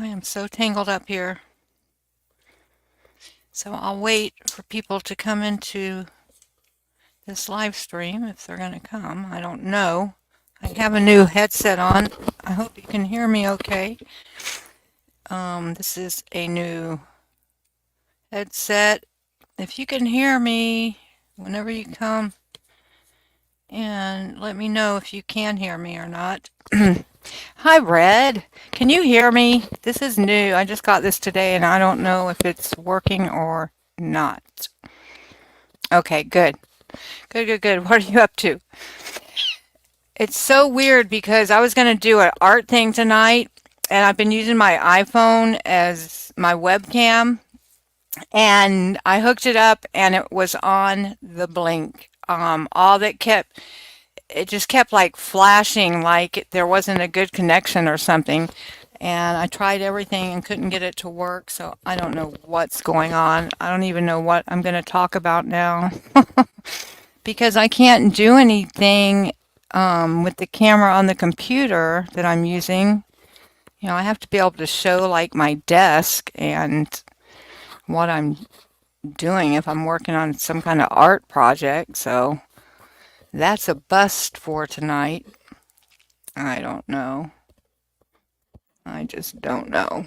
I am so tangled up here. So I'll wait for people to come into this live stream if they're going to come. I don't know. I have a new headset on. I hope you can hear me okay. This is a new headset. If you can hear me whenever you come, and let me know if you can hear me or not. Hi, Red. Can you hear me? This is new. I just got this today and I don't know if it's working or not. Okay, good. Good, good, good. What are you up to? It's so weird because I was going to do an art thing tonight and I've been using my iPhone as my webcam and I hooked it up and it was on the blink. All that kept it just kept like flashing like there wasn't a good connection or something. And I tried everything and couldn't get it to work, so I don't know what's going on. I don't even know what I'm going to talk about now because I can't do anything with the camera on the computer that I'm using. You know, I have to be able to show like my desk and what I'm doing if I'm working on some kind of art project. So that's a bust for tonight. I don't know. I just don't know.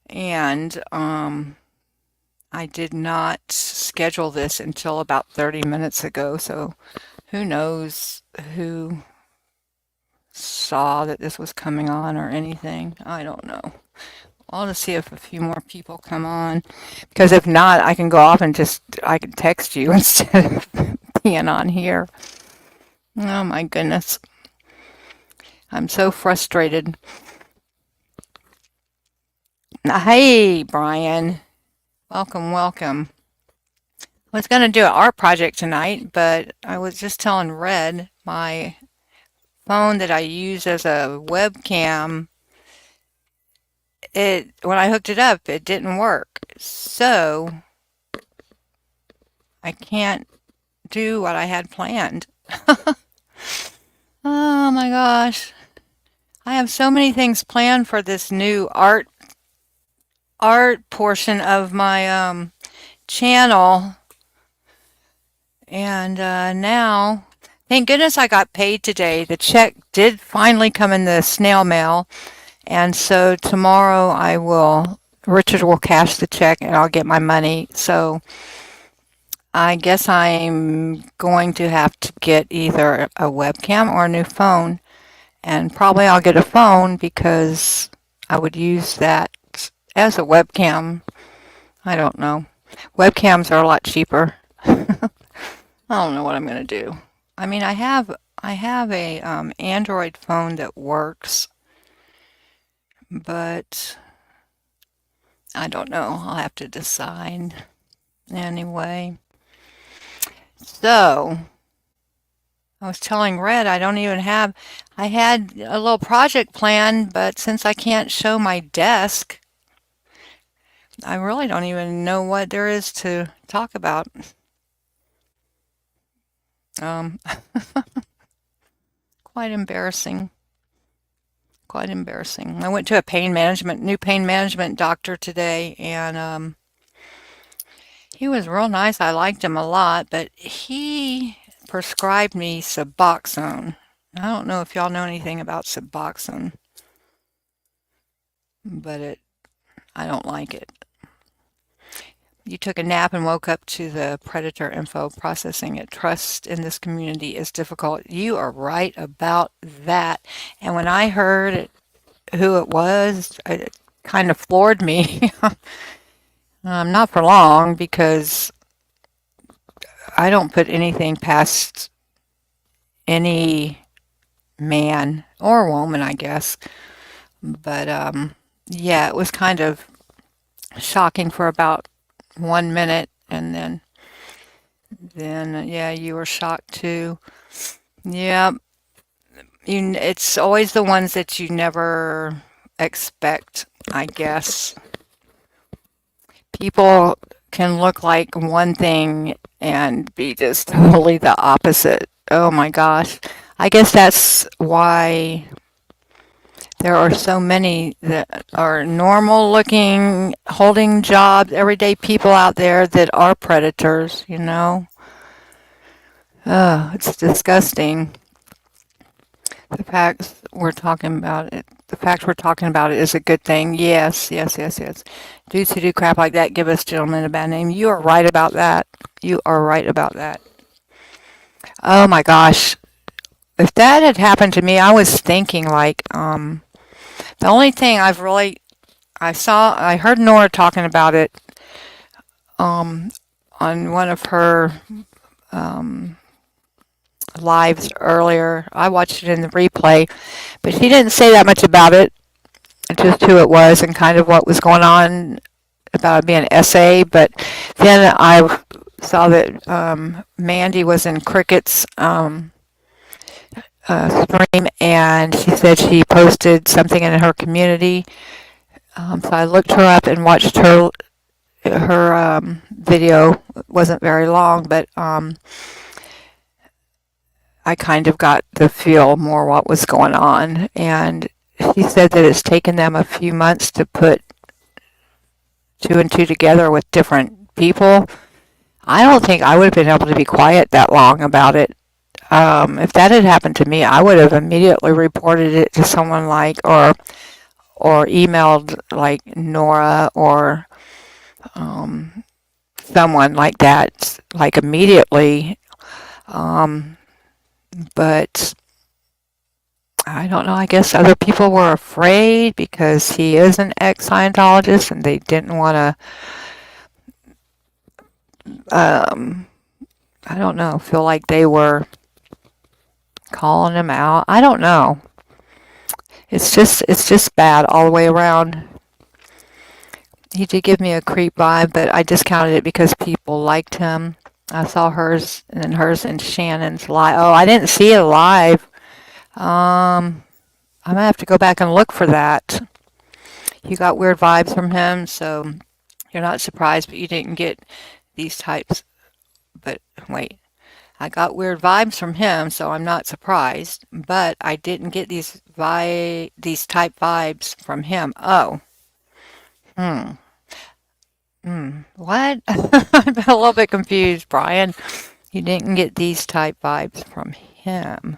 And I did not schedule this until about 30 minutes ago, so who knows who saw that this was coming on or anything. I don't know. I'll just see if a few more people come on, because if not, I can go off and I can text you instead of being on here. Oh my goodness. I'm so frustrated. Hey, Brian. Welcome, welcome. I was going to do an art project tonight, but I was just telling Red, my phone that I use as a webcam, it when I hooked it up, it didn't work. So I can't do what I had planned. Oh my gosh. I have so many things planned for this new art portion of my channel. And now, thank goodness I got paid today. The check did finally come in the snail mail. And so tomorrow Richard will cash the check and I'll get my money. So I guess I'm going to have to get either a webcam or a new phone. And probably I'll get a phone because I would use that as a webcam. I don't know. Webcams are a lot cheaper. I don't know what I'm going to do. I mean, I have a Android phone that works, but I don't know. I'll have to decide anyway. So I was telling Red I had a little project plan, but since I can't show my desk, I really don't even know what there is to talk about. Um, quite embarrassing. Quite embarrassing. I went to a new pain management doctor today, and he was real nice. I liked him a lot, but he prescribed me Suboxone. I don't know if y'all know anything about Suboxone, but I don't like it. You took a nap and woke up to the predator info processing it. Trust in this community is difficult. You are right about that. And when I heard who it was, it kind of floored me. Not for long because I don't put anything past any man or woman, I guess. But yeah, it was kind of shocking for about 1 minute, and then yeah, you were shocked too. Yeah, it's always the ones that you never expect, I guess. People can look like one thing and be just totally the opposite. Oh my gosh. I guess that's why There are so many that are normal looking, holding jobs, everyday people out there that are predators, you know? It's disgusting. The facts we're talking about it is a good thing. Yes, yes, yes, yes. Dudes who do crap like that give us gentlemen a bad name. You are right about that. You are right about that. Oh my gosh. If that had happened to me, I was thinking like, the only thing I heard Nora talking about it, um, on one of her, um, lives earlier. I watched it in the replay, but she didn't say that much about it, just who it was and kind of what was going on about it being an essay. But then I saw that Mandy was in Cricket's stream, and she said she posted something in her community. So I looked her up and watched her video. It wasn't very long, but I kind of got to feel more what was going on. And she said that it's taken them a few months to put two and two together with different people. I don't think I would have been able to be quiet that long about it. If that had happened to me, I would have immediately reported it to someone or emailed like Nora or someone like that, like immediately. Um, but I don't know. I guess other people were afraid because he is an ex-Scientologist and they didn't want to, um, I don't know, feel like they were calling him out. I don't know. It's just bad all the way around. He did give me a creep vibe, but I discounted it because people liked him. I saw hers and Shannon's live. Oh, I didn't see it live. I'm gonna have to go back and look for that. You got weird vibes from him, so you're not surprised, but you didn't get these types. But wait, I got weird vibes from him, so I'm not surprised. But I didn't get these type vibes from him. Oh, hmm, what? I'm a little bit confused, Brian. You didn't get these type vibes from him.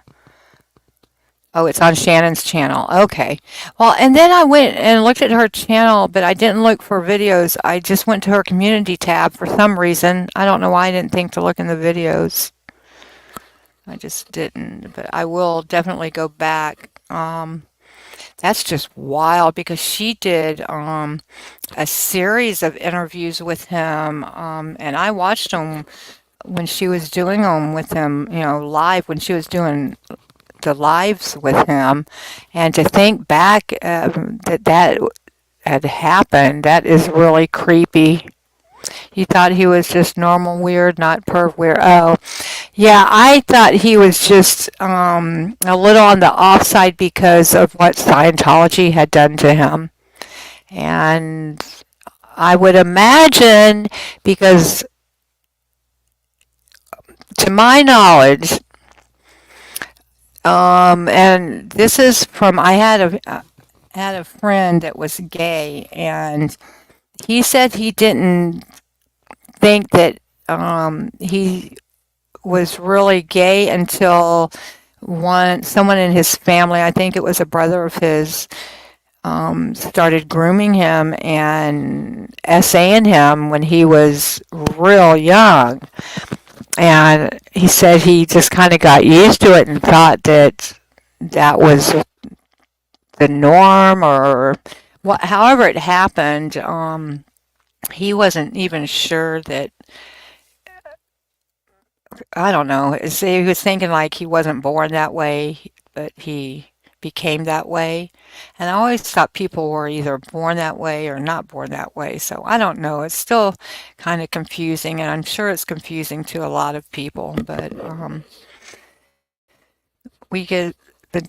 Oh, it's on Shannon's channel. Okay. Well, and then I went and looked at her channel, but I didn't look for videos. I just went to her community tab for some reason. I don't know why I didn't think to look in the videos. I just didn't, but I will definitely go back. That's just wild because she did a series of interviews with him, and I watched them when she was doing them with him, live when she was doing the lives with him, and to think back that had happened, that is really creepy. You thought he was just normal weird, not perv weird. Oh, yeah, I thought he was just a little on the offside because of what Scientology had done to him. And I would imagine, because to my knowledge, and this is from, had a friend that was gay, and he said he didn't think that he was really gay until someone in his family, I think it was a brother of his, started grooming him and essaying him when he was real young. And he said he just kind of got used to it and thought that that was the norm or however it happened. He wasn't even sure that, I don't know. He was thinking like he wasn't born that way, but he became that way. And I always thought people were either born that way or not born that way. So I don't know. It's still kind of confusing, and I'm sure it's confusing to a lot of people. But we get the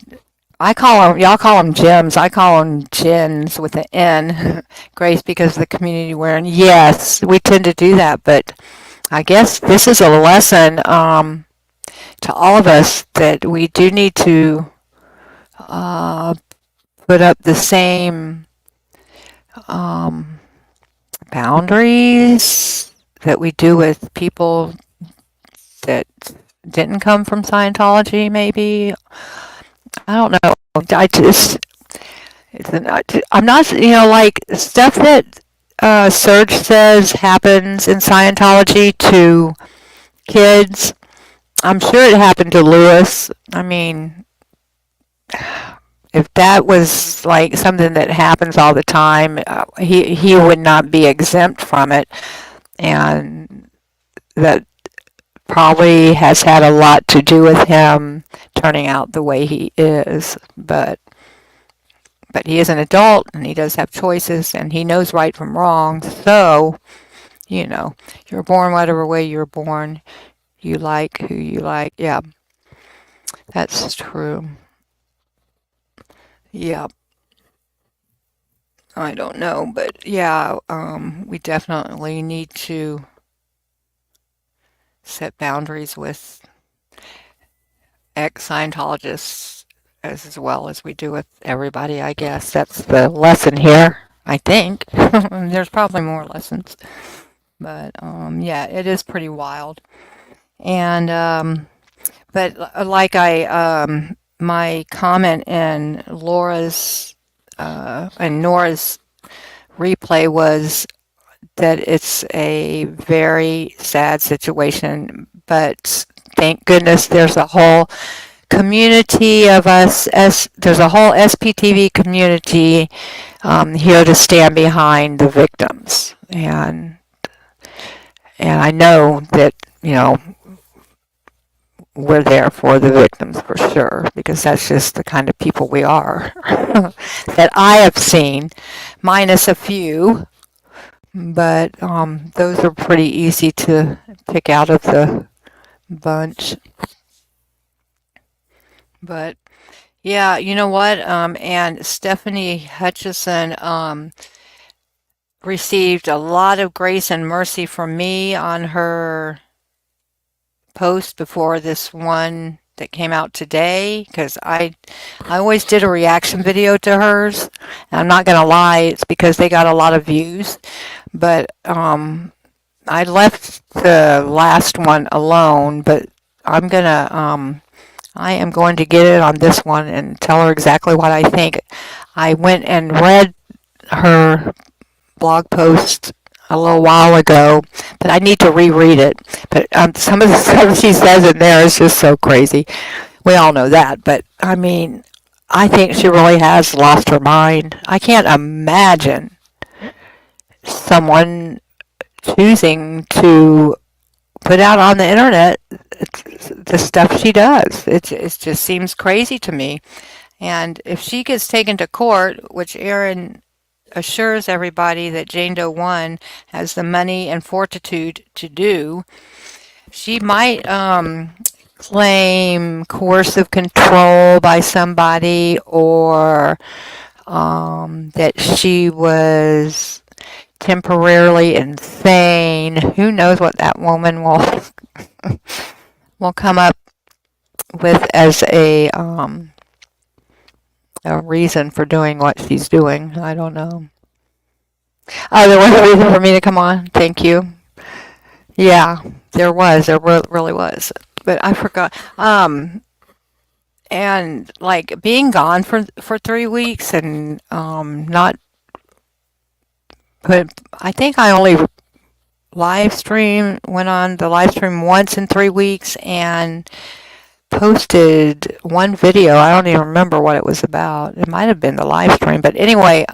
y'all call them gems. I call them gins with an N, Grace, because of the community wearing. Yes, we tend to do that, but I guess this is a lesson to all of us that we do need to put up the same um, boundaries that we do with people that didn't come from Scientology, maybe. I don't know. I just, I'm not, like stuff that Serge says happens in Scientology to kids. I'm sure it happened to Lewis. I mean, if that was like something that happens all the time, he would not be exempt from it, and that probably has had a lot to do with him turning out the way he is. But he is an adult, and he does have choices, and he knows right from wrong. So, you're born whatever way you're born. You like who you like. Yeah, that's true. Yeah, I don't know, but yeah, we definitely need to set boundaries with ex-Scientologists as well as we do with everybody, I guess. That's the lesson here, I think. There's probably more lessons. But yeah, it is pretty wild. And but like my comment in Laura's and Nora's replay was that it's a very sad situation, but thank goodness there's a whole community of us. There's a whole SPTV community here to stand behind the victims, and I know that we're there for the victims for sure, because that's just the kind of people we are that I have seen, minus a few. But those are pretty easy to pick out of the bunch. But yeah, you know what? And Stephanie Hutchison received a lot of grace and mercy from me on her post before this one that came out today, because I always did a reaction video to hers. And I'm not gonna lie, it's because they got a lot of views. But I left the last one alone, but I am going to get it on this one and tell her exactly what I think. I went and read her blog post a little while ago, but I need to reread it. But some of the stuff she says in there is just so crazy. We all know that, but I mean, I think she really has lost her mind. I can't imagine someone choosing to put out on the internet the stuff she does. It just seems crazy to me. And if she gets taken to court, which Aaron assures everybody that Jane Doe 1 has the money and fortitude to do, she might claim coercive control by somebody, or that she was temporarily insane. Who knows what that woman will come up with as a reason for doing what she's doing. I don't know. Oh, there was a reason for me to come on. Thank you. Yeah, there was. There really was. But I forgot. And like being gone for 3 weeks and not put. I think I only went on the live stream once in 3 weeks and posted one video. I don't even remember what it was about. It might have been the live stream, but anyway,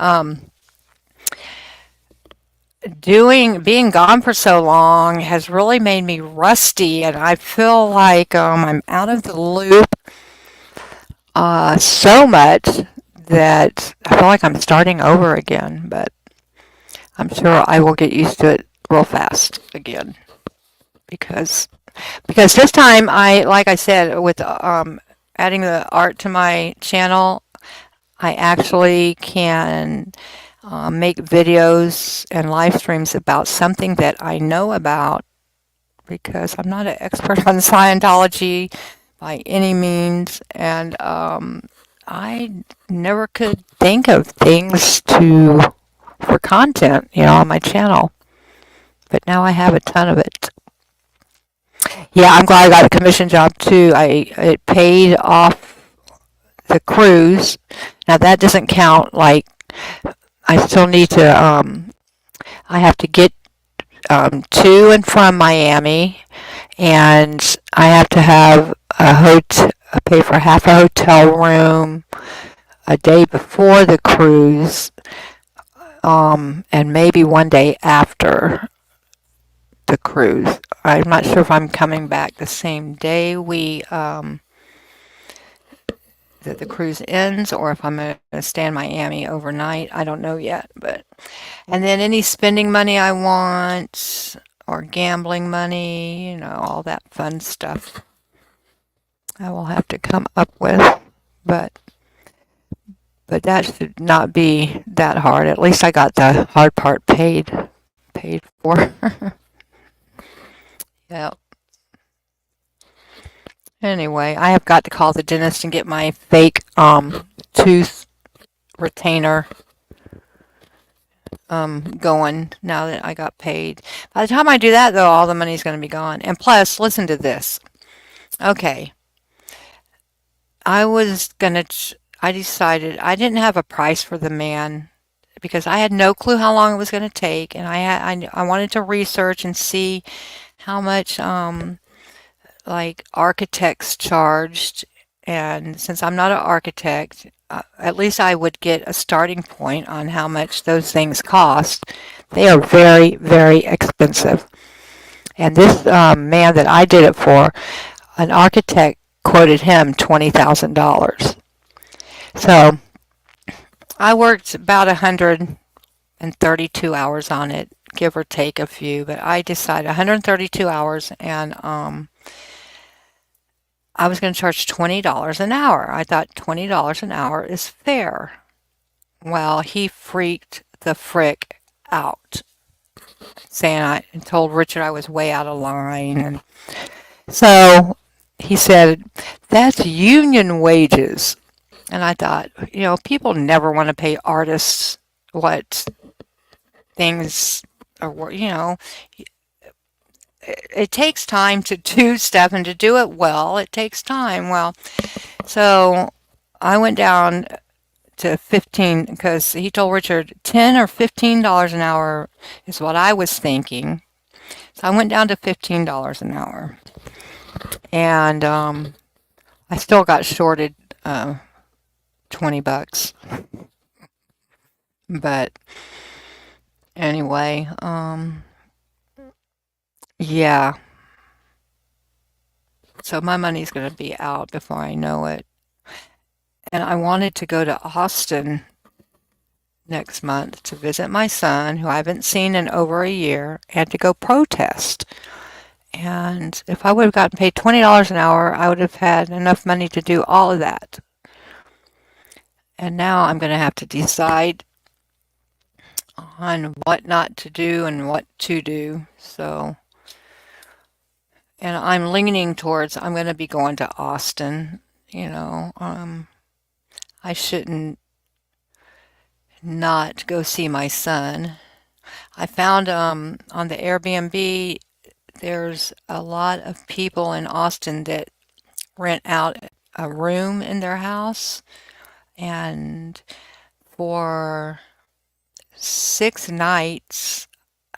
being gone for so long has really made me rusty, and I feel like I'm out of the loop so much that I feel like I'm starting over again. But I'm sure I will get used to it real fast again, because this time like I said, with adding the art to my channel, I actually can make videos and live streams about something that I know about, because I'm not an expert on Scientology by any means, and I never could think of things for content, on my channel. But now I have a ton of it. Yeah, I'm glad I got a commission job too. It paid off the cruise. Now that doesn't count. Like I still need to. I have to get to and from Miami, and I have to have pay for half a hotel room a day before the cruise, and maybe one day after the cruise. I'm not sure if I'm coming back the same day that the cruise ends, or if I'm going to stay in Miami overnight. I don't know yet, and then any spending money I want, or gambling money, all that fun stuff I will have to come up with. But that should not be that hard. At least I got the hard part paid for. Yep. Anyway, I have got to call the dentist and get my fake tooth retainer going now that I got paid. By the time I do that, though, all the money's going to be gone. And plus, listen to this. Okay. I decided I didn't have a price for the man because I had no clue how long it was going to take, and I wanted to research and see how much like architects charged. And since I'm not an architect, at least I would get a starting point on how much those things cost. They are very, very expensive. And this man that I did it for, an architect quoted him $20,000. So I worked about 132 hours on it, give or take a few, but I decided 132 hours, and I was going to charge $20 an hour. I thought $20 an hour is fair. Well, he freaked the frick out, saying I told Richard I was way out of line. And so he said, that's union wages. And I thought, people never want to pay artists what things are, it takes time to do stuff, and to do it well, it takes time. Well, so I went down to 15 because he told Richard $10 or $15 an hour is what I was thinking. So I went down to $15 an hour, and I still got shorted $20. But anyway, yeah. So my money's going to be out before I know it. And I wanted to go to Austin next month to visit my son, who I haven't seen in over a year, and to go protest. And if I would have gotten paid $20 an hour, I would have had enough money to do all of that. And now I'm going to have to decide on what not to do and what to do. So, and I'm leaning towards I'm going to be going to Austin. I shouldn't not go see my son. I found on the Airbnb there's a lot of people in Austin that rent out a room in their house, and for 6 nights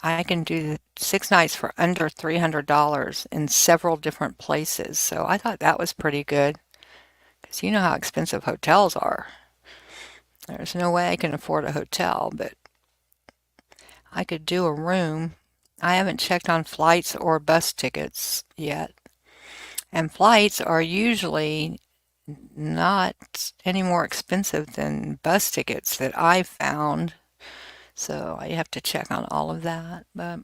I can do 6 nights for under $300 in several different places. So I thought that was pretty good, because you know how expensive hotels are. There's no way I can afford a hotel, but I could do a room. I haven't checked on flights or bus tickets yet. And flights are usually not any more expensive than bus tickets that I've found. So I have to check on all of that. But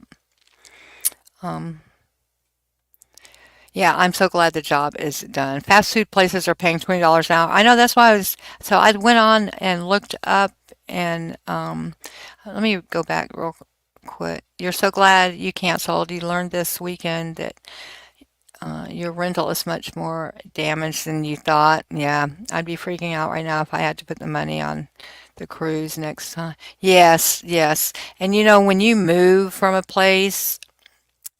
yeah, I'm so glad the job is done. Fast food places are paying $20 an hour. I know, that's why so I went on and looked up, and let me go back real quick. You're so glad you canceled. You learned this weekend that Your rental is much more damaged than you thought. Yeah, I'd be freaking out right now if I had to put the money on the cruise next time. Yes, yes. And when you move from a place,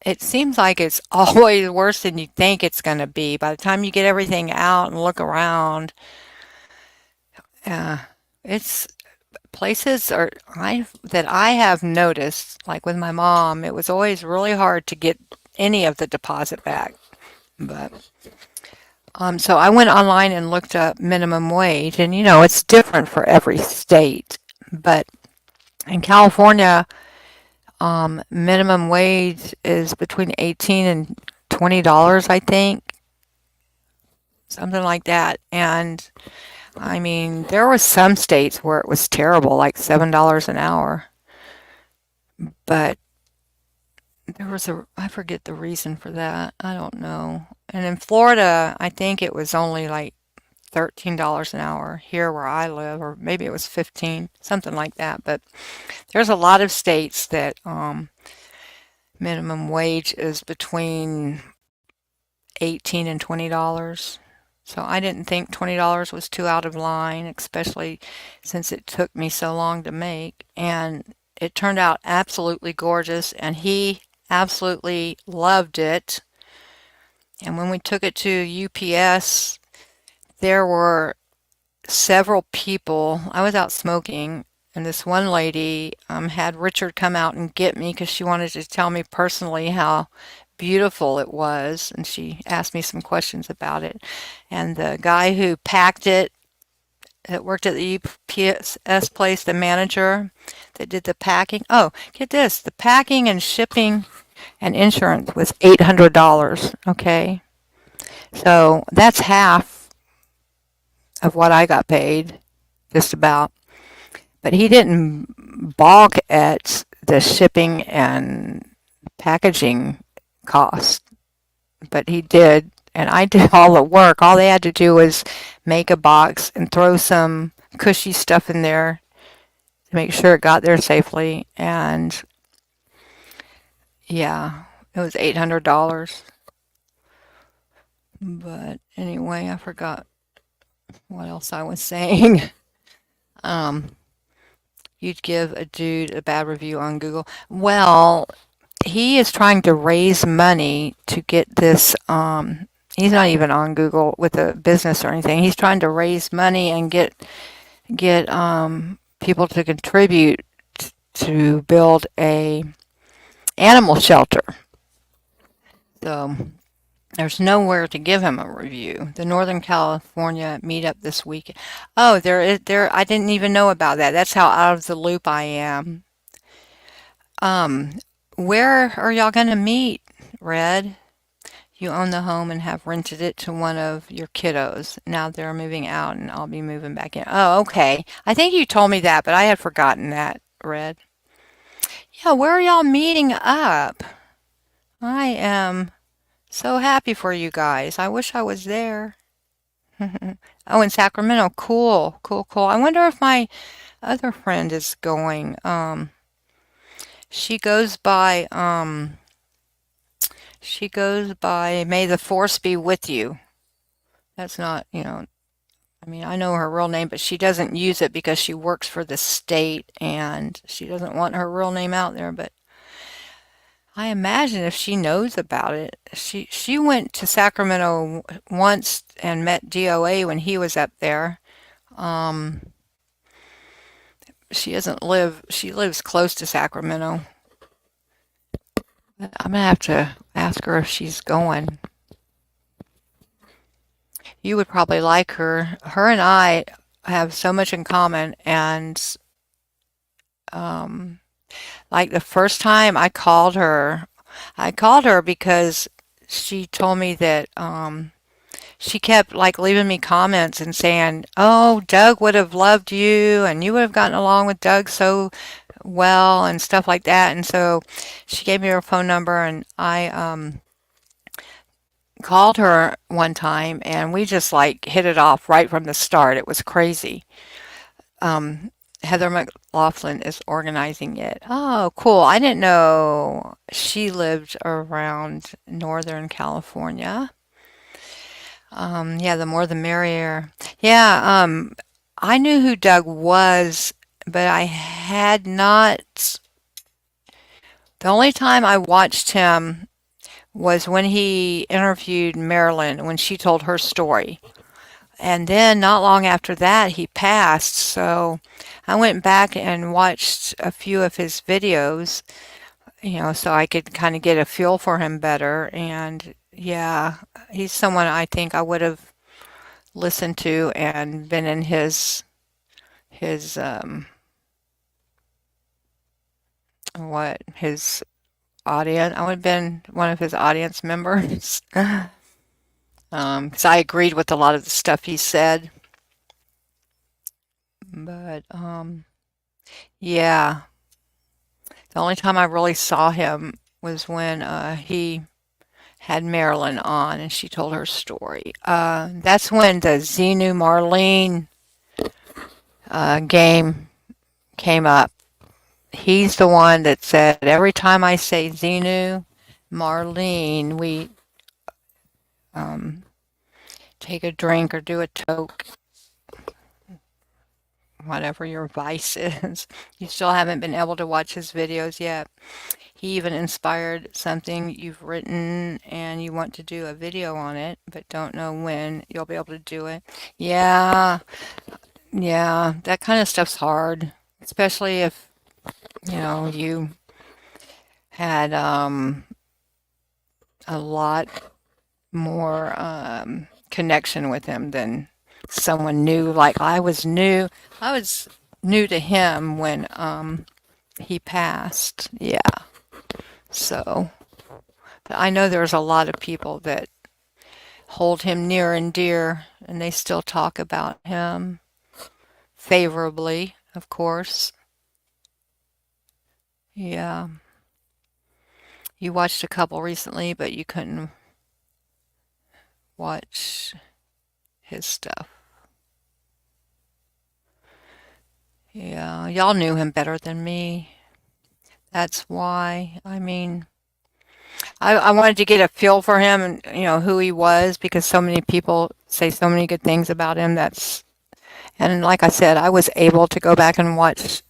it seems like it's always worse than you think it's going to be. By the time you get everything out and look around, uh, it's places are I that I have noticed, like with my mom, it was always really hard to get any of the deposit back. But so I went online and looked up minimum wage, and it's different for every state. But in California, minimum wage is between 18 and $20, I think, something like that. And I mean, there were some states where it was terrible, like $7 an hour. But I forget the reason for that. I don't know. And in Florida, I think it was only like $13 an hour here where I live, or maybe it was 15, something like that. But there's a lot of states that minimum wage is between 18 and $20. So I didn't think $20 was too out of line, especially since it took me so long to make. And it turned out absolutely gorgeous, and he absolutely loved it. And when we took it to UPS, there were several people. I was out smoking, and this one lady had Richard come out and get me because she wanted to tell me personally how beautiful it was, and she asked me some questions about it. And the guy who packed it, that worked at the UPS place, the manager that did the packing. Oh, get this, the packing and shipping and insurance was $800. Okay, so that's half of what I got paid, just about. But he didn't balk at the shipping and packaging cost, but he did. And I did all the work. All they had to do was make a box and throw some cushy stuff in there to make sure it got there safely. And yeah, it was $800. But anyway, I forgot what else I was saying. Um, you'd give a dude a bad review on Google. Well, he is trying to raise money to get this. He's not even on Google with a business or anything. He's trying to raise money and get people to contribute to build a animal shelter. So there's nowhere to give him a review. The Northern California meetup this week. Oh, there is there. I didn't even know about that. That's how out of the loop I am. Um, where are y'all gonna meet, Red? You own the home and have rented it to one of your kiddos. Now they're moving out and I'll be moving back in. Oh, okay. I think you told me that, but I had forgotten that, Red. Yeah, where are y'all meeting up? I am so happy for you guys. I wish I was there. Oh, in Sacramento. Cool, cool, cool. I wonder if my other friend is going. She goes by she goes by May the Force be with you. That's not, I mean, I know her real name, but she doesn't use it because she works for the state and she doesn't want her real name out there. But I imagine if she knows about it, she went to Sacramento once and met DOA when he was up there. Um, she lives close to Sacramento. I'm gonna have to ask her if she's going. You would probably like her. Her and I have so much in common, and um, like the first time I called her because she told me that she kept like leaving me comments and saying, "Oh, Doug would have loved you, and you would have gotten along with Doug so well," and stuff like that. And so she gave me her phone number, and I called her one time, and we just like hit it off right from the start. It was crazy. Um, Heather McLaughlin is organizing it. Oh, cool. I didn't know she lived around Northern California. Yeah, the more the merrier. Yeah, I knew who Doug was, but I had not. The only time I watched him was when he interviewed Marilyn when she told her story. And then not long after that, he passed. So I went back and watched a few of his videos, so I could kind of get a feel for him better. And yeah, he's someone I think I would have listened to and been in his his audience. I would have been one of his audience members. 'Cause I agreed with a lot of the stuff he said. But yeah, the only time I really saw him was when he had Marilyn on and she told her story. That's when the Xenu Marlene game came up. He's the one that said every time I say Xenu Marlene, we take a drink or do a toke, whatever your vice is. You still haven't been able to watch his videos yet. He even inspired something you've written and you want to do a video on it, but don't know when you'll be able to do it. Yeah, yeah, that kind of stuff's hard, especially if, you had a lot more connection with him than someone new. Like I was new to him when he passed. Yeah. So, but I know there's a lot of people that hold him near and dear, and they still talk about him favorably, of course. Yeah. You watched a couple recently, but you couldn't watch his stuff. Yeah, y'all knew him better than me. That's why. I mean, I wanted to get a feel for him and, who he was because so many people say so many good things about him. And like I said, I was able to go back and watch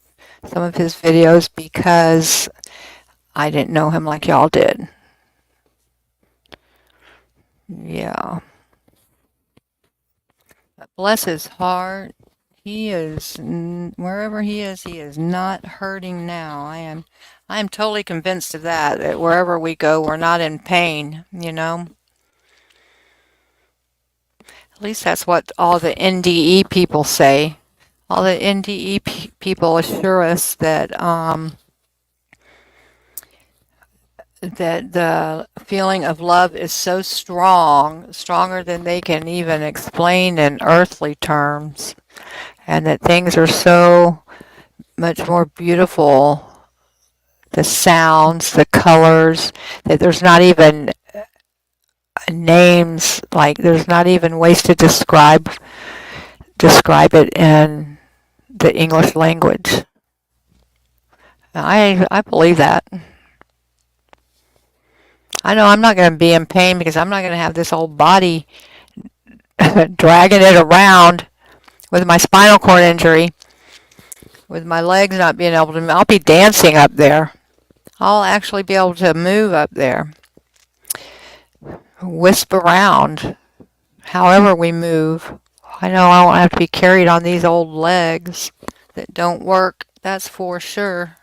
some of his videos because I didn't know him like y'all did. Yeah. But bless his heart. He is, wherever he is not hurting now. I am totally convinced of that wherever we go, we're not in pain, At least that's what all the NDE people say. All the NDE people assure us that the feeling of love is so strong, stronger than they can even explain in earthly terms, and that things are so much more beautiful, the sounds, the colors, that there's not even names, like there's not even ways to describe it in the English language. I believe that. I know I'm not going to be in pain because I'm not going to have this old body dragging it around with my spinal cord injury, with my legs not being able to. I'll be dancing up there. I'll actually be able to move up there, wisp around, however we move. I know I won't have to be carried on these old legs that don't work. That's for sure.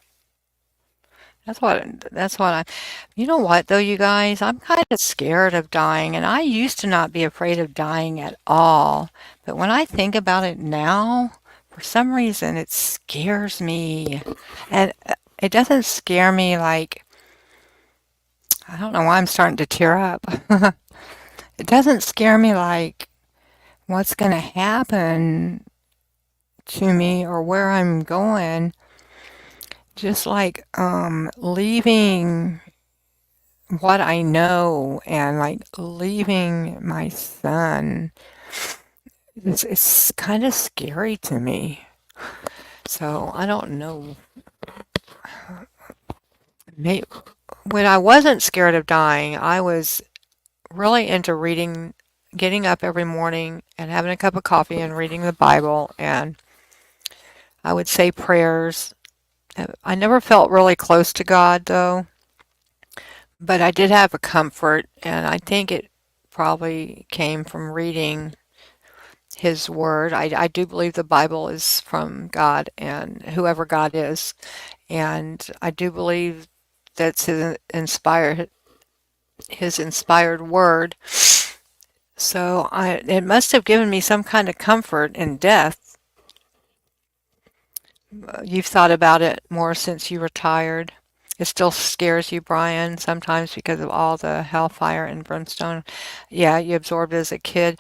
You know what though, you guys? I'm kind of scared of dying, and I used to not be afraid of dying at all. But when I think about it now, for some reason, it scares me. And it doesn't scare me like, I don't know why I'm starting to tear up. It doesn't scare me like what's going to happen to me or where I'm going. Just like leaving what I know and like leaving my son. It's kind of scary to me. So I don't know. Maybe, when I wasn't scared of dying, I was really into reading, getting up every morning and having a cup of coffee and reading the Bible, and I would say prayers. I never felt really close to God, though, but I did have a comfort, and I think it probably came from reading His Word. I do believe the Bible is from God and whoever God is, and I do believe that's His inspired Word. So it must have given me some kind of comfort in death. You've thought about it more since you retired. It still scares you, Brian, sometimes because of all the hellfire and brimstone. Yeah, you absorbed as a kid.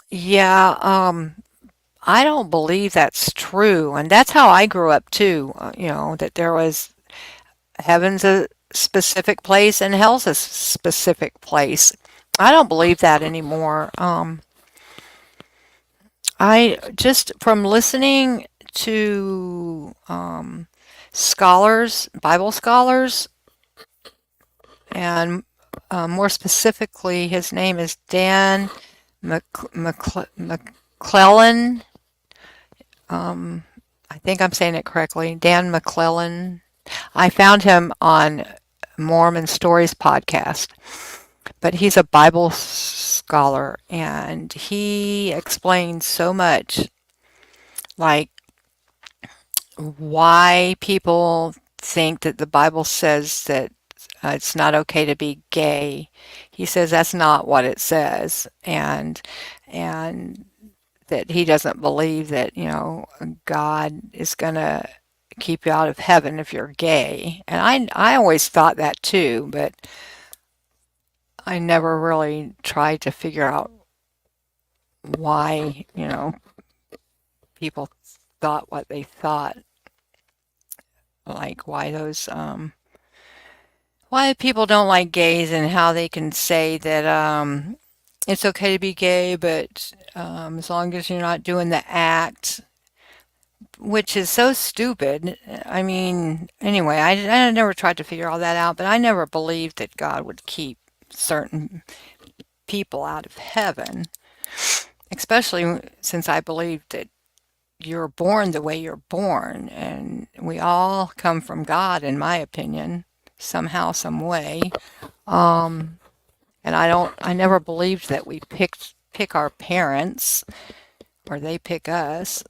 Yeah, I don't believe that's true. And that's how I grew up too. That there was heaven's a specific place and hell's a specific place. I don't believe that anymore. I just from listening to scholars, Bible scholars, and more specifically, his name is Dan McClellan. I think I'm saying it correctly. Dan McClellan. I found him on Mormon Stories podcast, but he's a Bible scholar and he explains so much, like why people think that the Bible says that it's not okay to be gay. He says that's not what it says, and that he doesn't believe that God is gonna keep you out of heaven if you're gay. And I always thought that too, but I never really tried to figure out why people thought what they thought, like why people don't like gays and how they can say that it's okay to be gay, but as long as you're not doing the act, which is so stupid. I mean, anyway, I never tried to figure all that out, but I never believed that God would keep certain people out of heaven, especially since I believed that you're born the way you're born, and we all come from God, in my opinion, somehow, some way. Um, and I never believed that we pick our parents or they pick us.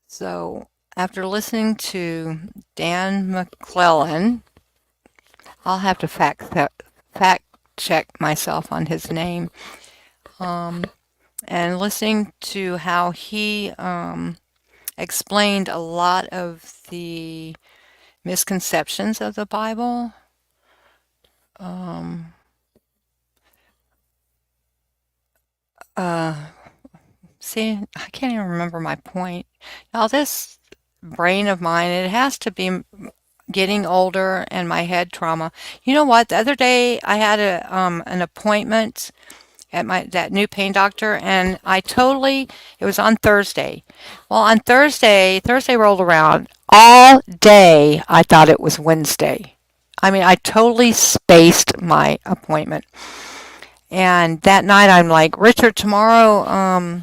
So after listening to Dan McClellan, I'll have to fact check myself on his name. And listening to how he explained a lot of the misconceptions of the Bible. See, I can't even remember my point. Now, this brain of mine, it has to be getting older and my head trauma. You know what? The other day I had an appointment at that new pain doctor, and it was on Thursday. Well, on Thursday rolled around. All day I thought it was Wednesday. I mean, I totally spaced my appointment. And that night I'm like, Richard, tomorrow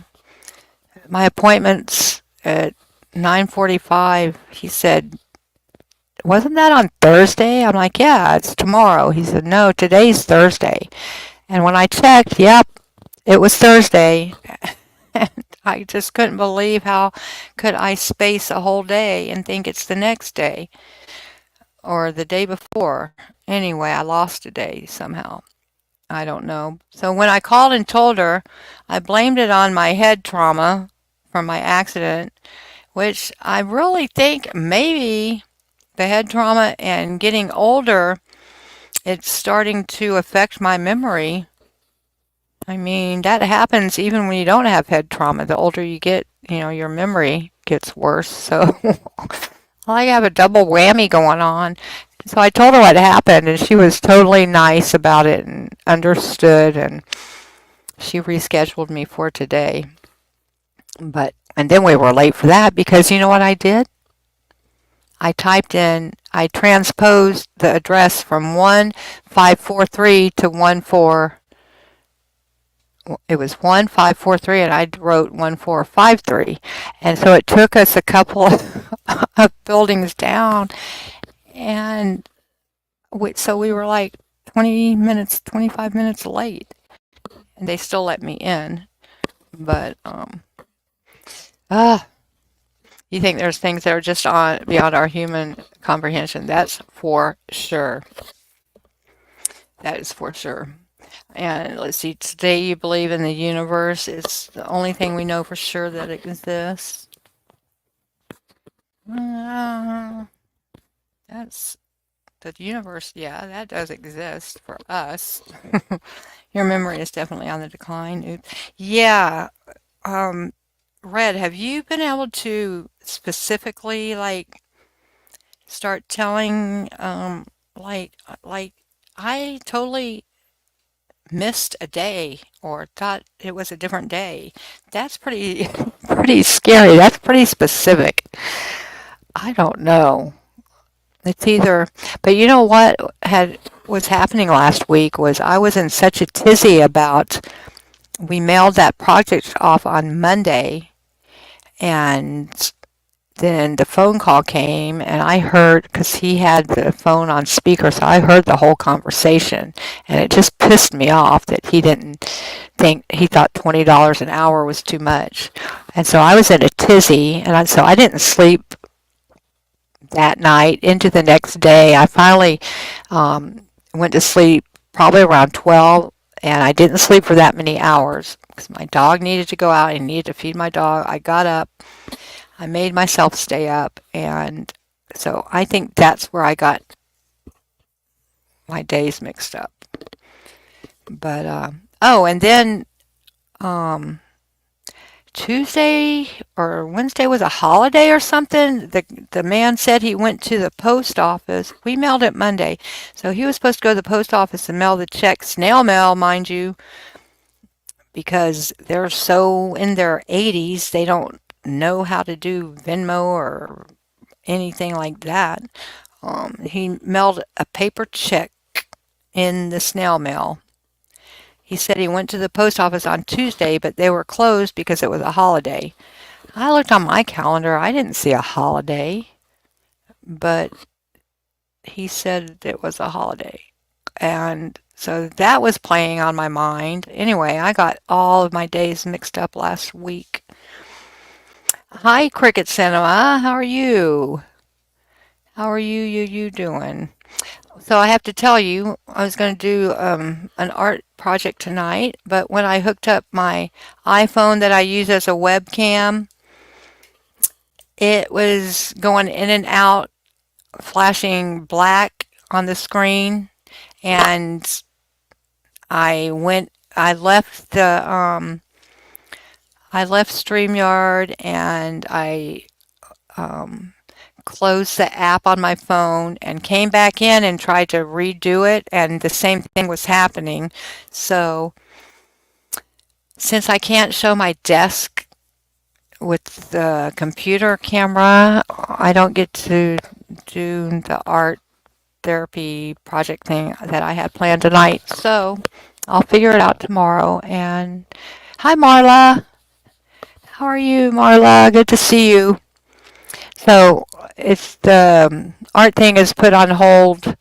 my appointment's at 9:45. He said, wasn't that on Thursday? I'm like, yeah, it's tomorrow. He said, no, today's Thursday. And when I checked, yep, it was Thursday. And I just couldn't believe how could I space a whole day and think it's the next day or the day before. Anyway, I lost a day somehow. I don't know. So when I called and told her, I blamed it on my head trauma from my accident, which I really think maybe the head trauma and getting older, it's starting to affect my memory. I mean, that happens even when you don't have head trauma. The older you get, your memory gets worse. So I have a double whammy going on. So I told her what happened, and she was totally nice about it and understood, and she rescheduled me for today. But And then we were late for that because you know what I did? I transposed the address from 1543 to 14. It was 1543 and I wrote 1453. And so it took us a couple of buildings down. And so we were like 20 minutes, 25 minutes late. And they still let me in. But, you think there's things that are just beyond our human comprehension. That's for sure. That is for sure. And let's see, today you believe in the universe. It's the only thing we know for sure that it exists. That's the universe. Yeah, that does exist for us. Your memory is definitely on the decline. Oops. Yeah. Red, have you been able to specifically like start telling like I totally missed a day or thought it was a different day. That's pretty pretty scary. That's pretty specific. I don't know. It's either, but you know what was happening last week was I was in such a tizzy about we mailed that project off on Monday and then the phone call came and I heard, because he had the phone on speaker, so I heard the whole conversation and it just pissed me off that he didn't think, he thought $20 an hour was too much. And so I was in a tizzy and so I didn't sleep that night into the next day. I finally went to sleep probably around 12 and I didn't sleep for that many hours because my dog needed to go out. I needed to feed my dog. I got up. I made myself stay up, and so I think that's where I got my days mixed up. But oh, and then um, Tuesday or Wednesday was a holiday or something. The man said he went to the post office. We mailed it Monday, so he was supposed to go to the post office and mail the check, snail mail, mind you, because they're so in their 80s, they don't know how to do Venmo or anything like that. He mailed a paper check in the snail mail. He said he went to the post office on Tuesday, but they were closed because it was a holiday. I looked on my calendar. I didn't see a holiday, but he said it was a holiday. And so that was playing on my mind. Anyway, I got all of my days mixed up last week. Hi, Cricket Cinema. How are you? How are you doing? So I have to tell you, I was going to do an art project tonight, but when I hooked up my iPhone that I use as a webcam, it was going in and out, flashing black on the screen, and I left StreamYard and I closed the app on my phone and came back in and tried to redo it, and the same thing was happening. So since I can't show my desk with the computer camera, I don't get to do the art therapy project thing that I had planned tonight. So I'll figure it out tomorrow. And hi, Marla. How are you, Marla? Good to see you. So it's the art thing is put on hold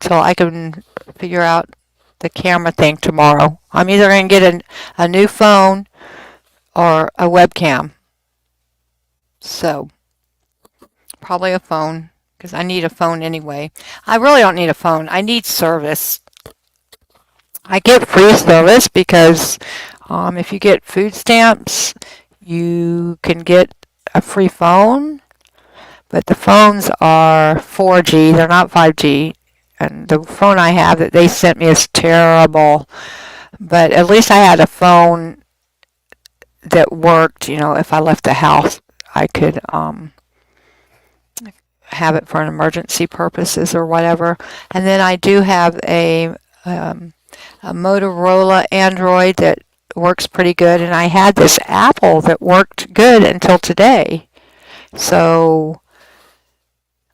till I can figure out the camera thing tomorrow. I'm either going to get a new phone or a webcam. So probably a phone because I need a phone anyway. I really don't need a phone. I need service. I get free service because if you get food stamps, you can get a free phone. But the phones are 4G, they're not 5G. And the phone I have that they sent me is terrible. But at least I had a phone that worked. You know, if I left the house, I could have it for an emergency purposes or whatever. And then I do have a Motorola Android that works pretty good, and I had this Apple that worked good until today. So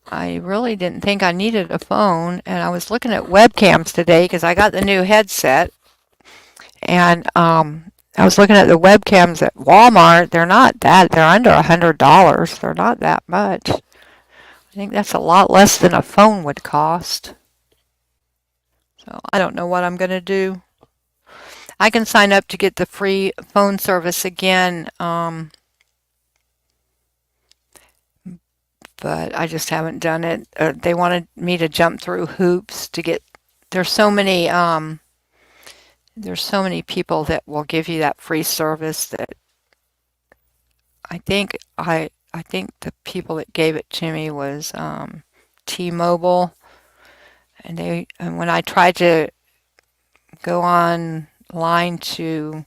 I really didn't think I needed a phone, and I was looking at webcams today because I got the new headset, and I was looking at the webcams at Walmart. They're under $100. They're not that much. I think that's a lot less than a phone would cost. So I don't know what I'm going to do. I can sign up to get the free phone service again, but I just haven't done it. They wanted me to jump through hoops to get. There's so many. There's so many people that will give you that free service that I think the people that gave it to me was T-Mobile, and when I tried to go online to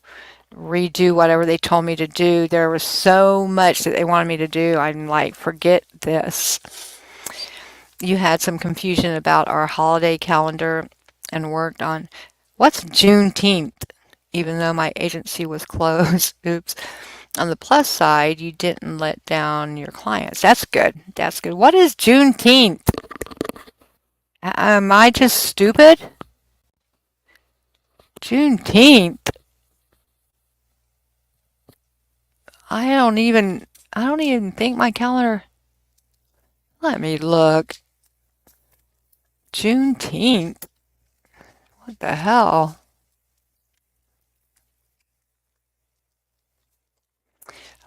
redo whatever they told me to do, there was so much that they wanted me to do. I'm like, forget this. You had some confusion about our holiday calendar and worked on what's Juneteenth, even though my agency was closed. Oops. On the plus side, you didn't let down your clients. That's good. That's good. What is Juneteenth? Am I just stupid? Juneteenth. I don't even think my calendar. Let me look. Juneteenth. What the hell?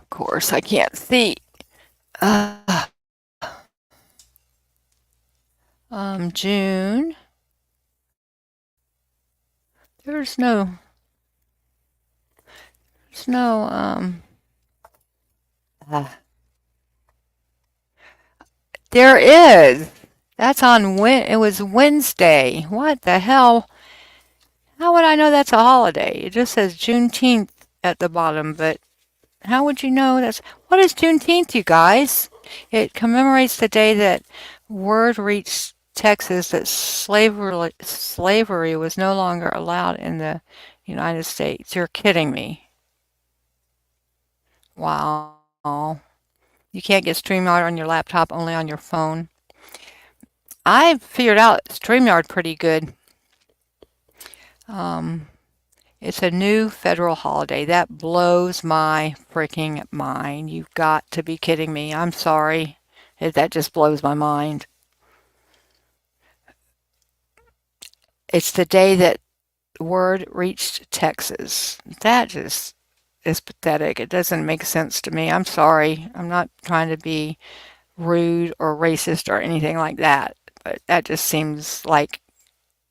Of course, I can't see. June. There's no, there is. That's on it was Wednesday. What the hell? How would I know that's a holiday? It just says Juneteenth at the bottom, but how would you know what is Juneteenth, you guys? It commemorates the day that word reached Texas that slavery was no longer allowed in the United States. You're kidding me. Wow. You can't get StreamYard on your laptop, only on your phone. I figured out StreamYard pretty good. It's a new federal holiday. That blows my freaking mind. You've got to be kidding me. I'm sorry. That just blows my mind. It's the day that word reached Texas. That just is pathetic. It doesn't make sense to me. I'm sorry. I'm not trying to be rude or racist or anything like that, but that just seems like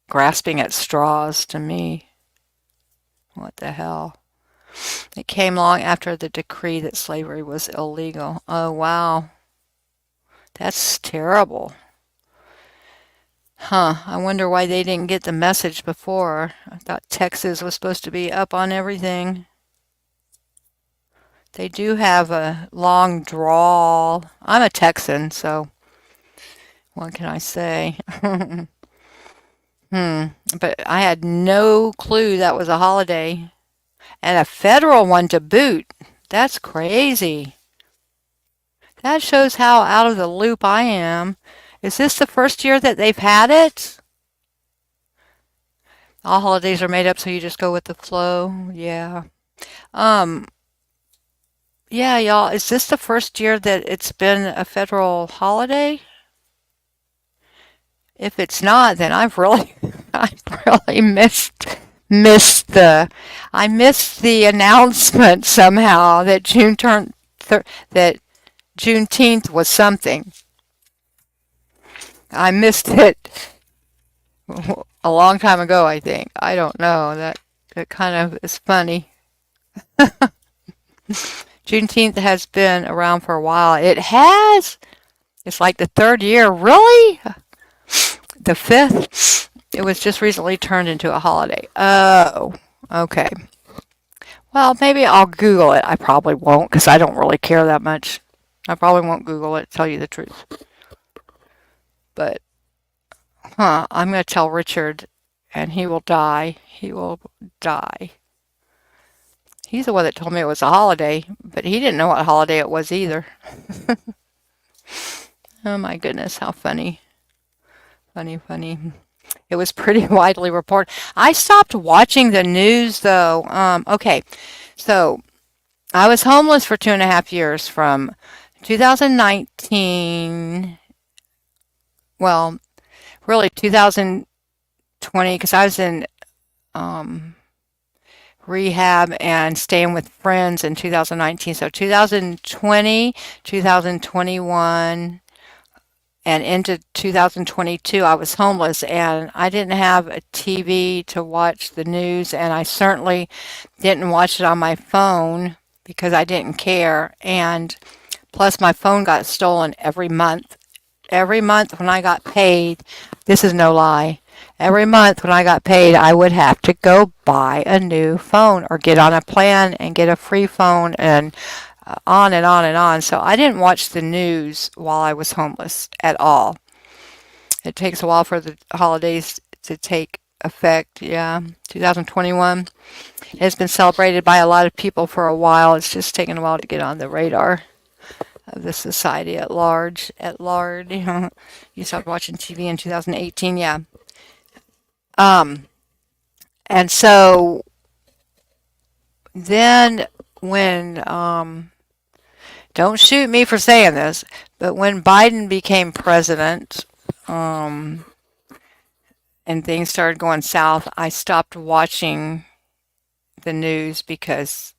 grasping at straws to me. What the hell? It came long after the decree that slavery was illegal. Oh, wow. That's terrible. Huh. I wonder why they didn't get the message before. I thought Texas was supposed to be up on everything. They do have a long drawl. I'm a Texan, so what can I say? But I had no clue that was a holiday. And a federal one to boot. That's crazy. That shows how out of the loop I am. Is this the first year that they've had it? All holidays are made up, so you just go with the flow. Yeah. Yeah, y'all, is this the first year that it's been a federal holiday? If it's not, then I've really I missed the announcement somehow that that Juneteenth was something. I missed it a long time ago, I think. I don't know. That kind of is funny. Juneteenth has been around for a while. It has? It's like the third year. Really? The fifth? It was just recently turned into a holiday. Oh, okay. Well, maybe I'll Google it. I probably won't because I don't really care that much. I probably won't Google it, to tell you the truth. But, I'm going to tell Richard and he will die. He will die. He's the one that told me it was a holiday, but he didn't know what holiday it was either. Oh my goodness, how funny. Funny, funny. It was pretty widely reported. I stopped watching the news though. Okay, so I was homeless for 2.5 years from 2019, well, really 2020, because I was in um, rehab and staying with friends in 2019. So 2020, 2021, and into 2022, I was homeless and I didn't have a TV to watch the news, and I certainly didn't watch it on my phone because I didn't care. And plus, my phone got stolen every month. Every month when I got paid, this is no lie. Every month when I got paid, I would have to go buy a new phone or get on a plan and get a free phone, and on and on and on. So I didn't watch the news while I was homeless at all. It takes a while for the holidays to take effect. Yeah, 2021 has been celebrated by a lot of people for a while. It's just taken a while to get on the radar of the society at large. At large, you stopped watching TV in 2018. Yeah. Um, and so then when don't shoot me for saying this, but when Biden became president, um, and things started going south, I stopped watching the news because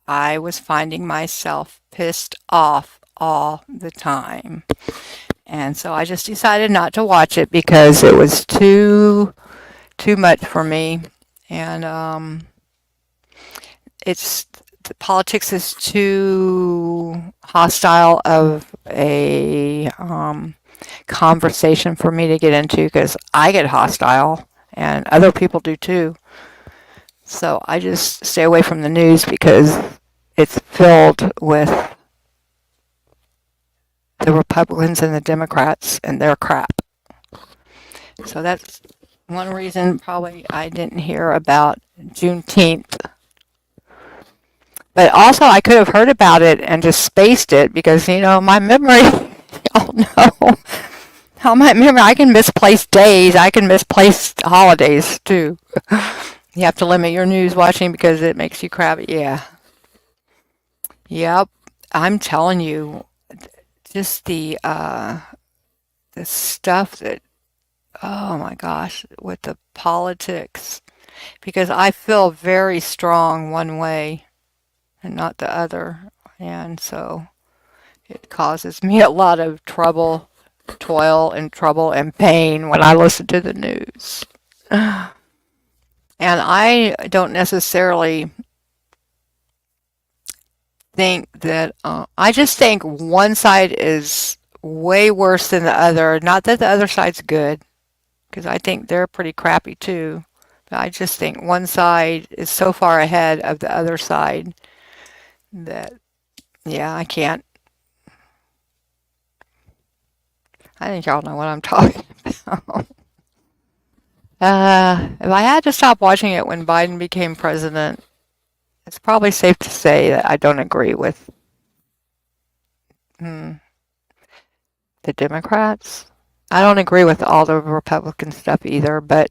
I was finding myself pissed off all the time. And so I just decided not to watch it because it was too much for me. And it's the politics is too hostile of a conversation for me to get into because I get hostile and other people do too. So I just stay away from the news because it's filled with the Republicans and the Democrats and their crap. So that's one reason probably I didn't hear about Juneteenth. But also I could have heard about it and just spaced it because, my memory, y'all know how my memory, I can misplace days, I can misplace holidays too. You have to limit your news watching because it makes you crabby. Yeah. Yep. I'm telling you, just the stuff that, oh my gosh, with the politics, because I feel very strong one way and not the other, and so it causes me a lot of toil and trouble and pain when I listen to the news. And I don't necessarily think that, I just think one side is way worse than the other. Not that the other side's good, because I think they're pretty crappy too. But I just think one side is so far ahead of the other side that, yeah, I can't. I think y'all know what I'm talking about. If I had to stop watching it when Biden became president, it's probably safe to say that I don't agree with the Democrats. I don't agree with all the Republican stuff either, but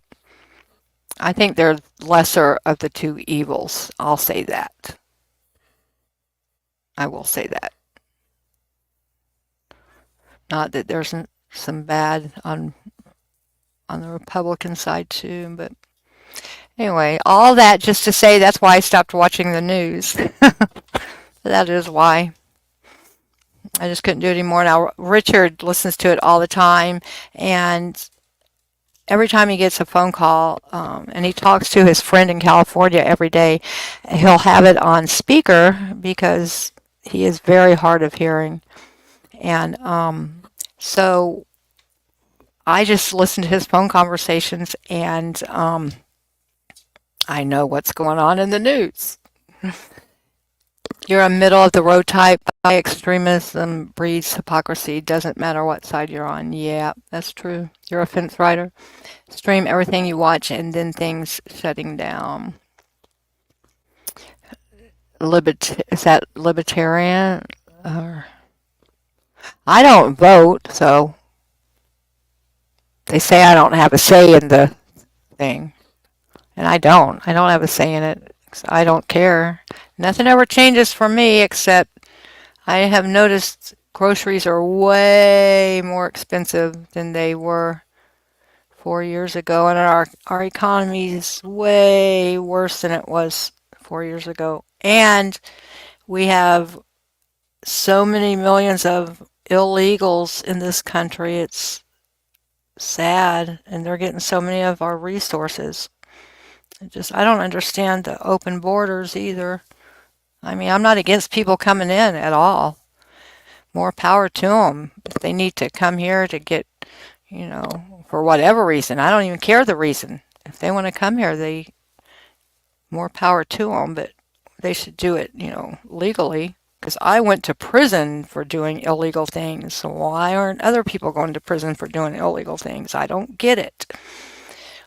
I think they're lesser of the two evils. I'll say that. I will say that. Not that there's some bad on the Republican side too, but anyway, all that just to say that's why I stopped watching the news. That is why. I just couldn't do it anymore. Now, Richard listens to it all the time, and every time he gets a phone call, and he talks to his friend in California every day, he'll have it on speaker because he is very hard of hearing. And so I just listen to his phone conversations, and I know what's going on in the news. You're a middle of the road type. Extremism breeds hypocrisy. Doesn't matter what side you're on. Yeah, that's true. You're a fence rider. Stream everything you watch and then things shutting down. is that libertarian? Or I don't vote, so they say I don't have a say in the thing, and I don't. I don't have a say in it. I don't care. Nothing ever changes for me except I have noticed groceries are way more expensive than they were 4 years ago, and our economy is way worse than it was 4 years ago. And we have so many millions of illegals in this country. It's sad, and they're getting so many of our resources. I don't understand the open borders either. I mean, I'm not against people coming in at all. More power to them. If they need to come here to get, for whatever reason, I don't even care the reason. If they want to come here, more power to them, but they should do it, legally. Because I went to prison for doing illegal things. So why aren't other people going to prison for doing illegal things? I don't get it.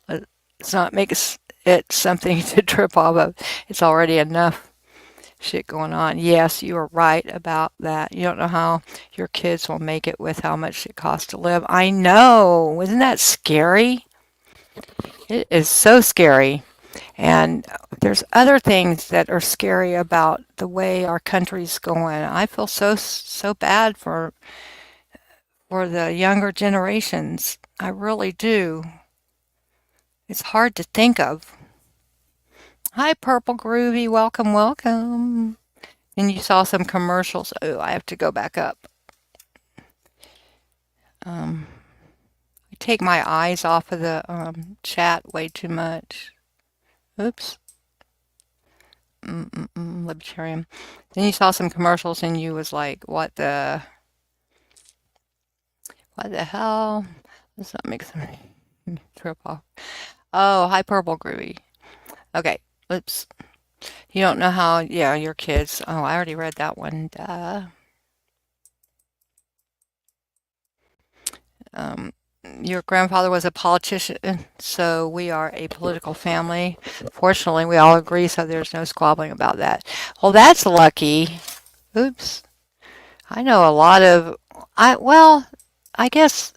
Let's not make it something to trip off of. It's already enough shit going on. Yes, you are right about that. You don't know how your kids will make it with how much it costs to live. I know. Isn't that scary? It is so scary. And there's other things that are scary about the way our country's going. I feel so bad for the younger generations. I really do. It's hard to think of. Hi, Purple Groovy. Welcome, welcome. And you saw some commercials. Oh, I have to go back up. I take my eyes off of the chat way too much. Oops. Libertarian. Then you saw some commercials and you was like, what the hell? Let's not make some trip off. Oh, hi, Purple Groovy. Okay, oops. You don't know how, yeah, your kids. Oh, I already read that one. Duh. Your grandfather was a politician, so we are a political family. Fortunately, we all agree, so there's no squabbling about that. Well, that's lucky. Oops. I know a lot of, I guess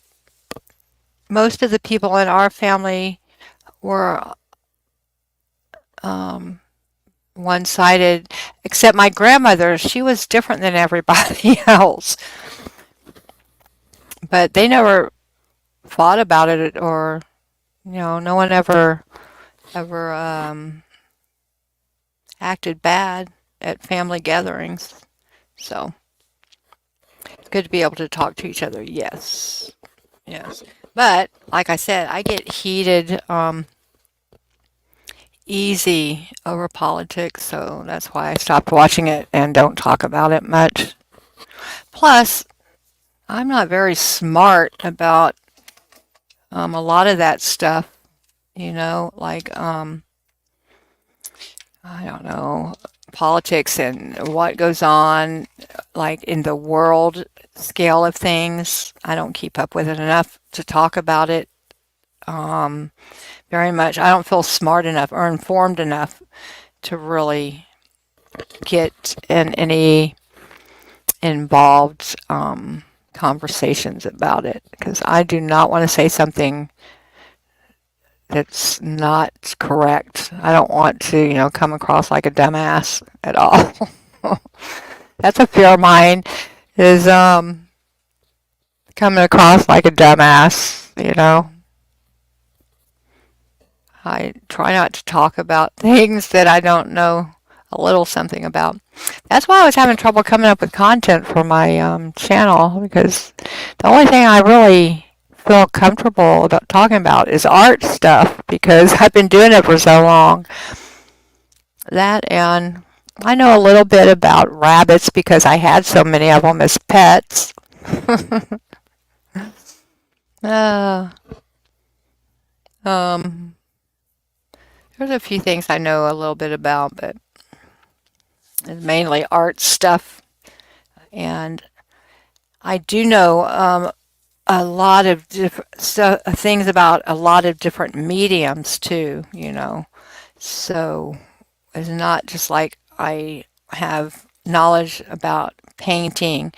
most of the people in our family were one-sided, except my grandmother. She was different than everybody else. But they never fought about it, or no one ever acted bad at family gatherings. So it's good to be able to talk to each other. Yes. But like I said, I get heated easy over politics, so that's why I stopped watching it and don't talk about it much. Plus, I'm not very smart about a lot of that stuff, like I don't know, politics and what goes on, like in the world scale of things. I don't keep up with it enough to talk about it very much. I don't feel smart enough or informed enough to really get in any involved conversations about it, because I do not want to say something that's not correct. I don't want to, come across like a dumbass at all. That's a fear of mine, is coming across like a dumbass, I try not to talk about things that I don't know a little something about. That's why I was having trouble coming up with content for my channel, because the only thing I really feel comfortable about talking about is art stuff, because I've been doing it for so long. That, and I know a little bit about rabbits because I had so many of them as pets. There's a few things I know a little bit about, but it's mainly art stuff. And I do know a lot of things about a lot of different mediums too, So it's not just like I have knowledge about painting.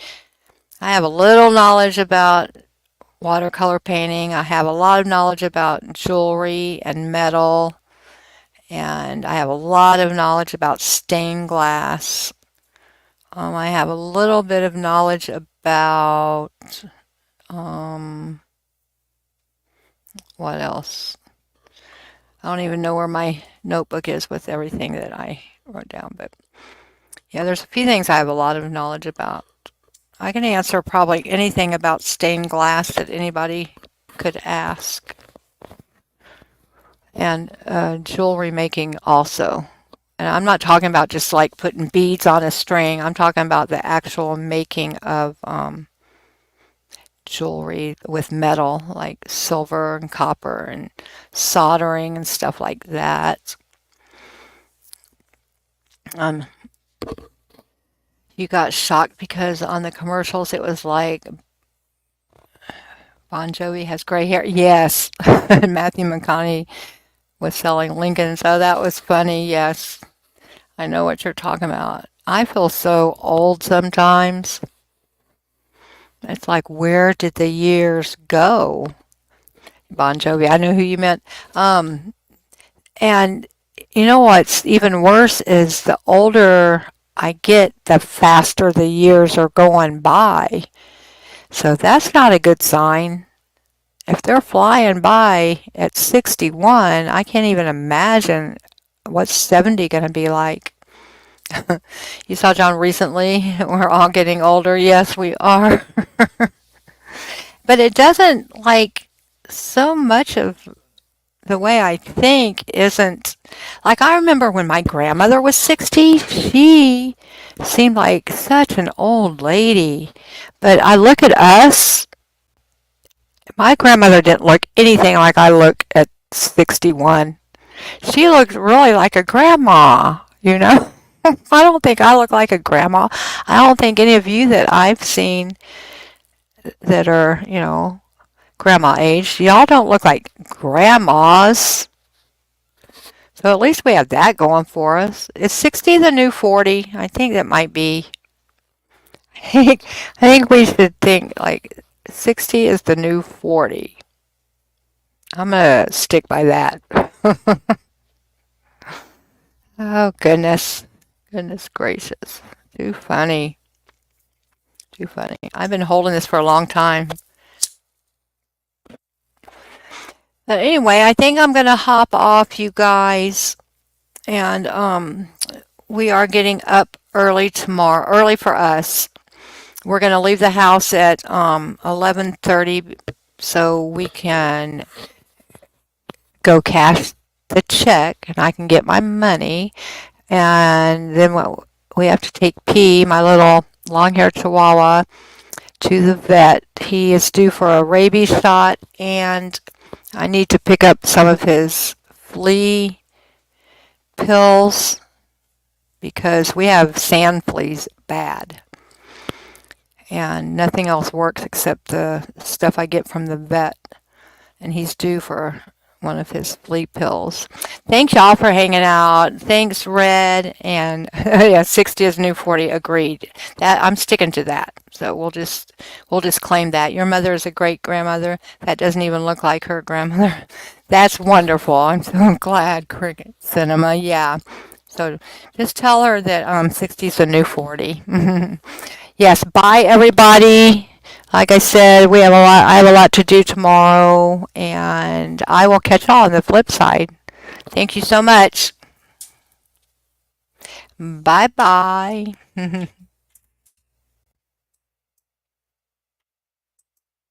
I have a little knowledge about watercolor painting. I have a lot of knowledge about jewelry and metal, and I have a lot of knowledge about stained glass. I have a little bit of knowledge about what else? I don't even know where my notebook is with everything that I wrote down, but yeah, there's a few things I have a lot of knowledge about. I can answer probably anything about stained glass that anybody could ask. And jewelry making also. And I'm not talking about just like putting beads on a string. I'm talking about the actual making of jewelry with metal, like silver and copper and soldering and stuff like that. You got shocked because on the commercials it was like Bon Jovi has gray hair. Yes, Matthew McConaughey was selling Lincolns. Oh, that was funny. Yes, I know what you're talking about. I feel so old sometimes. It's like, where did the years go? Bon Jovi, I know who you meant. And you know what's even worse is the older I get, the faster the years are going by. So that's not a good sign. If they're flying by at 61, I can't even imagine what's 70 going to be like. You saw John recently. We're all getting older. Yes, we are. But it doesn't, like, so much of the way I think isn't, like, I remember when my grandmother was 60, she seemed like such an old lady. But I look at us, my grandmother didn't look anything like I look at 61. She looked really like a grandma, you know? I don't think I look like a grandma. I don't think any of you that I've seen that are, grandma age, y'all don't look like grandmas. So at least we have that going for us. Is 60 the new 40? I think that might be. I think we should think like 60 is the new 40. I'm going to stick by that. Oh, goodness. Goodness gracious. Too funny. Too funny. I've been holding this for a long time. But anyway, I think I'm going to hop off, you guys. And we are getting up early tomorrow, early for us. We're going to leave the house at 11:30 so we can go cash the check and I can get my money. And then we have to take P, my little long-haired chihuahua, to the vet. He is due for a rabies shot, and I need to pick up some of his flea pills because we have sand fleas bad. And nothing else works except the stuff I get from the vet. And he's due for one of his flea pills. Thanks y'all for hanging out. Thanks, Red. And yeah, 60 is new 40. Agreed. That I'm sticking to that. So we'll just claim that. Your mother is a great grandmother. That doesn't even look like her grandmother. That's wonderful. I'm so glad. Cricket Cinema. Yeah. So just tell her that 60 is the new 40. Yes, bye everybody. Like I said, I have a lot to do tomorrow, and I will catch y'all on the flip side. Thank you so much. Bye bye.